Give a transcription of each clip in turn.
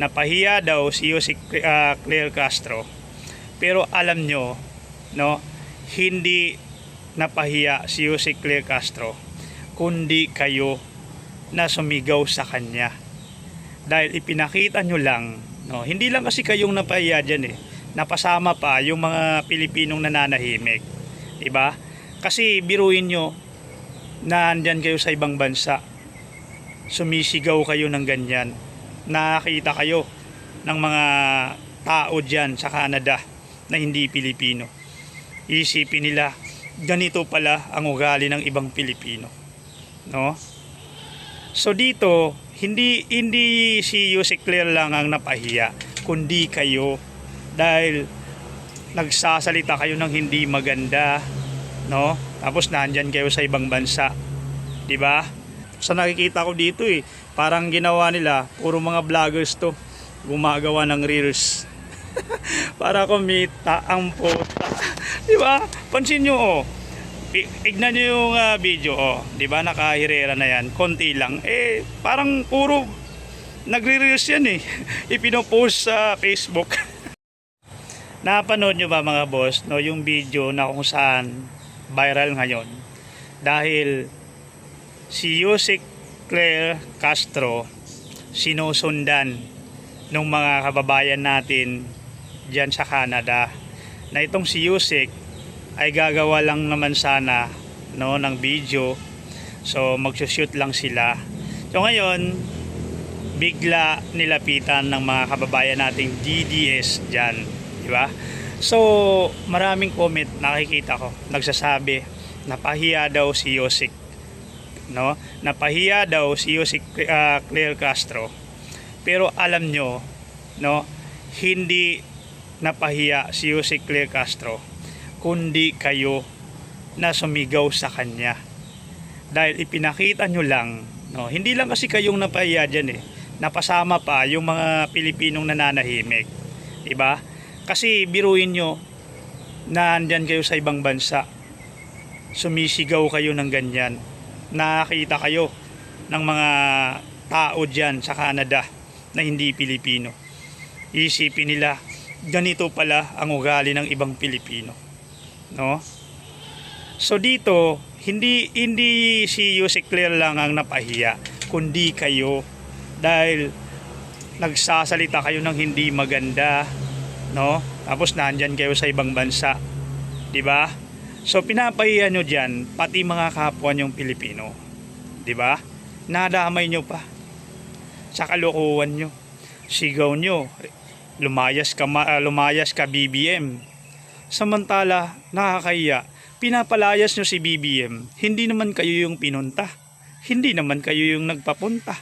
Napahiya daw si Jose Claire Castro. Pero alam nyo, no, hindi napahiya si Jose Claire Castro, kundi kayo na sumigaw sa kanya. Dahil ipinakita nyo lang, no, hindi lang kasi kayong napahiya dyan napasama pa yung mga Pilipinong nananahimik. Diba? Kasi biruin nyo, nandyan kayo sa ibang bansa, sumisigaw kayo ng ganyan, nakakita kayo ng mga tao dyan sa Canada na hindi Pilipino. Isipin nila, ganito pala ang ugali ng ibang Pilipino, no? So dito, hindi si Jose Claire lang ang napahiya, kundi kayo, dahil nagsasalita kayo ng hindi maganda, no? Tapos nandyan kayo sa ibang bansa, di ba? Sa nakikita ko dito parang ginawa nila, puro mga vloggers to, gumagawa ng reels para kumita ang puta. Di ba? Pansin nyo ignan nyo yung video di ba, nakahirera na yan, konti lang, parang puro nagre-reels yan ipinopost sa Facebook. Napanood nyo ba mga boss, no, yung video na kung saan viral ngayon dahil si Jose Claire Castro sinusundan ng mga kababayan natin dyan sa Canada, na itong si Jose ay gagawa lang naman sana, no, ng video, so magsushoot lang sila. So ngayon bigla nilapitan ng mga kababayan nating DDS dyan, di ba? So maraming comment nakikita ko nagsasabi napahiya daw si Jose, no? Napahiya daw si Jose Claire Castro. Pero alam nyo, no, hindi napahiya si Jose Claire Castro, kundi kayo na sumigaw sa kanya. Dahil ipinakita nyo lang, no, hindi lang kasi kayong napahiya dyan napasama pa yung mga Pilipinong nananahimik, diba? Kasi biruin nyo, nandyan kayo sa ibang bansa, sumisigaw kayo ng ganyan, nakakita kayo ng mga tao dyan sa Canada na hindi Pilipino. Isipin nila, ganito pala ang ugali ng ibang Pilipino, no? So dito, hindi si Jose Claire lang ang napahiya, kundi kayo, dahil nagsasalita kayo ng hindi maganda, no? Tapos nandyan kayo sa ibang bansa, di ba? So pinapahiya nyo dyan pati mga kapwa nyong Pilipino, di ba? Nadamay nyo pa sa kalokohan nyo, sigaw nyo, lumayas ka BBM. Samantala nakakahiya, pinapalayas nyo si BBM, hindi naman kayo yung pinunta, hindi naman kayo yung nagpapunta,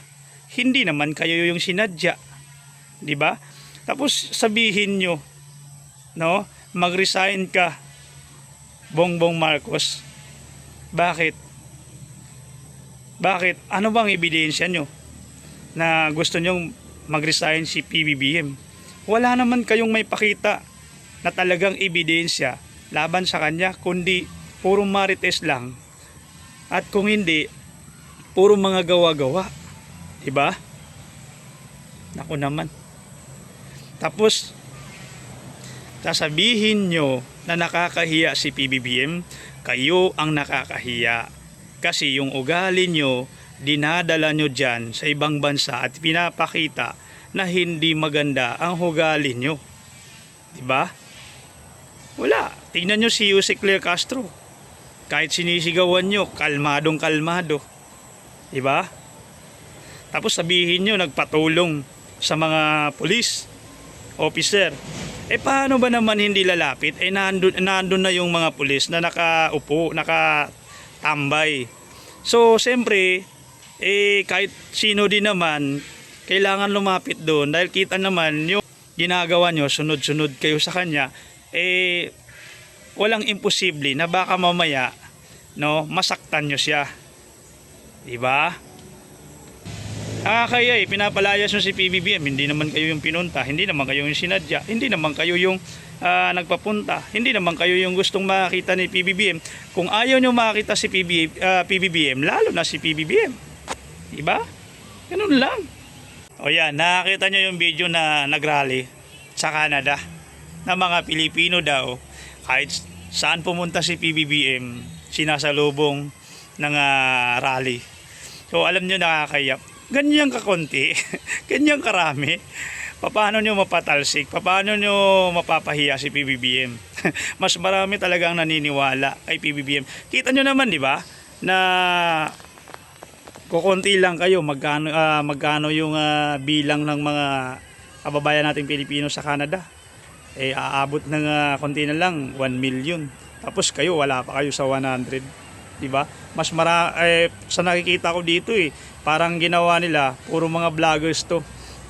hindi naman kayo yung sinadya, di ba? Tapos sabihin nyo, no, mag-resign ka, Bongbong Marcos. Bakit? Ano bang ebidensya nyo na gusto nyong mag-resign si PBBM? Wala naman kayong may pakita na talagang ebidensya laban sa kanya, kundi puro marites lang. At kung hindi, puro mga gawa-gawa, diba? Naku naman. Tapos sasabihin nyo na nakakahiya si PBBM, kayo ang nakakahiya. Kasi yung ugali nyo, dinadala nyo dyan sa ibang bansa at pinapakita na hindi maganda ang ugali nyo. Diba? Wala. Tingnan nyo si Jose Claire Castro. Kahit sinisigawan nyo, kalmadong kalmado. Diba? Tapos sabihin nyo, nagpatulong sa mga police officer. Paano ba naman hindi lalapit? Nandun na yung mga pulis na nakaupo, nakatambay. So, siyempre, kahit sino din naman, kailangan lumapit doon dahil kita naman yung ginagawa nyo, sunod-sunod kayo sa kanya, walang imposible na baka mamaya, no, masaktan nyo siya. Diba? Kaya pinapalayas nyo si PBBM, hindi naman kayo yung pinunta, hindi naman kayo yung sinadya, hindi naman kayo yung nagpapunta, hindi naman kayo yung gustong makita ni PBBM. Kung ayaw nyo makita si PBBM, lalo na si PBBM, diba? Ganun lang. O yan, nakakita nyo yung video na nagrally sa Canada na mga Pilipino daw kahit saan pumunta si PBBM sinasalubong ng rally. So alam nyo, nakakayap. Ganyan kakonti, ganyan karami. Paano nyo mapatalsik? Paano nyo mapapahiya si PBBM? Mas marami talagang naniniwala kay PBBM. Kita nyo naman, di ba? Na kukunti lang kayo magkano yung bilang ng mga kababayan nating Pilipino sa Canada. Aabot ng konti na lang 1 million. Tapos kayo wala pa kayo sa 100, di ba? Mas sa nakikita ko dito parang ginawa nila puro mga vloggers to,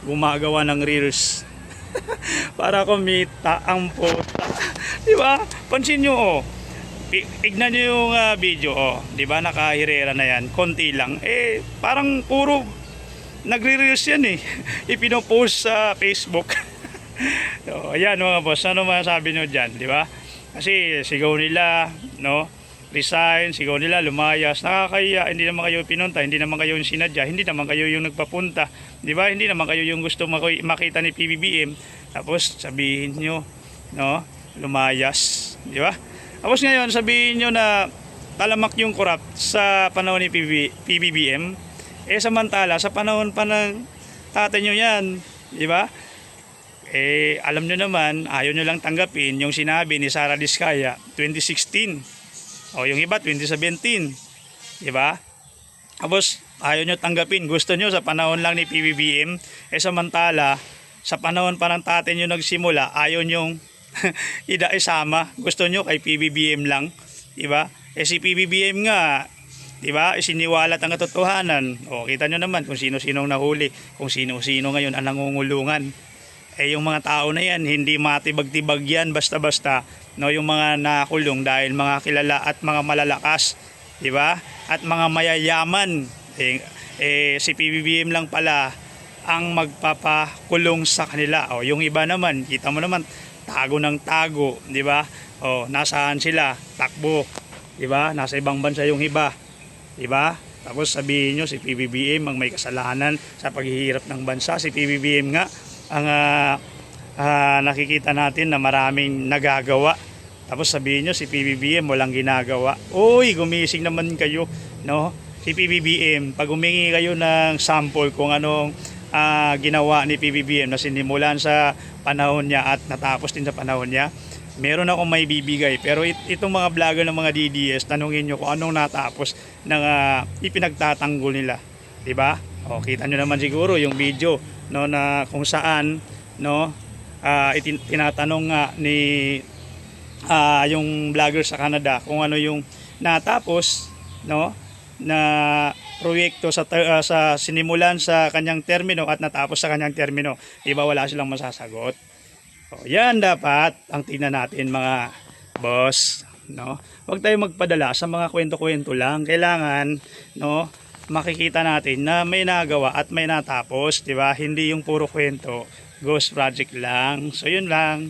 gumagawa ng reels para kumita ang puta. Di ba? Pansin nyo tignan nyo yung video di ba, nakahirera na yan, konti lang, parang puro nagre-reels yan ipinopost sa Facebook. So, ayan mga boss, ano masasabi nyo dyan, di ba? Kasi sigaw nila, no, resign, sigaw nila lumayas, nakakaya, hindi naman kayo pinunta, hindi naman kayo yung sinadya, hindi naman kayo yung nagpapunta, di ba? Hindi naman kayo yung gusto makita ni PBBM, tapos sabihin nyo, no, lumayas, di ba? Tapos ngayon sabihin nyo na talamak yung corrupt sa panahon ni PBBM, samantala sa panahon pa ng tatay nyo yan, di ba? Alam nyo naman, ayaw nyo lang tanggapin yung sinabi ni Sara Diskaya 2016, o yung iba 2017, di ba? Tapos ayaw nyo tanggapin, gusto nyo sa panahon lang ni PBBM, samantala sa panahon pa ng tatay nyo nagsimula, ayaw nyong isama, gusto nyo kay PBBM lang, di ba? Si PBBM nga, di ba, isiniwalat ang katotohanan. Kita nyo naman kung sino-sinong nahuli, kung sino-sino ngayon ang nangungulungan. Yung mga tao na yan, hindi matibag-tibag yan basta-basta, no, yung mga nakulong dahil mga kilala at mga malalakas, di ba? At mga mayayaman. Si PBBM lang pala ang magpapakulong sa kanila. Yung iba naman, kita mo naman, tago ng tago, di ba? Nasaan sila? Takbo, di ba? Nasa ibang bansa yung iba, di ba? Tapos sabihin nyo si PBBM ang may kasalanan sa paghihirap ng bansa. Si PBBM nga ang nakikita natin na maraming nagagawa. Tapos sabihin nyo si PBBM walang ginagawa. Uy, gumising naman kayo, no? Si PBBM, pag humingi kayo ng sample kung anong ginawa ni PBBM na sinimulan sa panahon niya at natapos din sa panahon niya, meron akong may bibigay. Pero itong mga vlogger ng mga DDS, tanungin nyo kung anong natapos ng ipinagtatanggol nila, di ba? Kita nyo naman siguro yung video, no, na kung saan, no, tinatanong nga ni yung vlogger sa Canada kung ano yung natapos, no, na proyekto sa sinimulan sa kanyang termino at natapos sa kanyang termino. Di ba wala silang masasagot? Yan dapat ang tingnan natin mga boss, no? Huwag tayong magpadala sa mga kwento-kwento lang. Kailangan, no, makikita natin na may nagawa at may natapos, di ba? Hindi yung puro kwento, ghost project lang. So yun lang.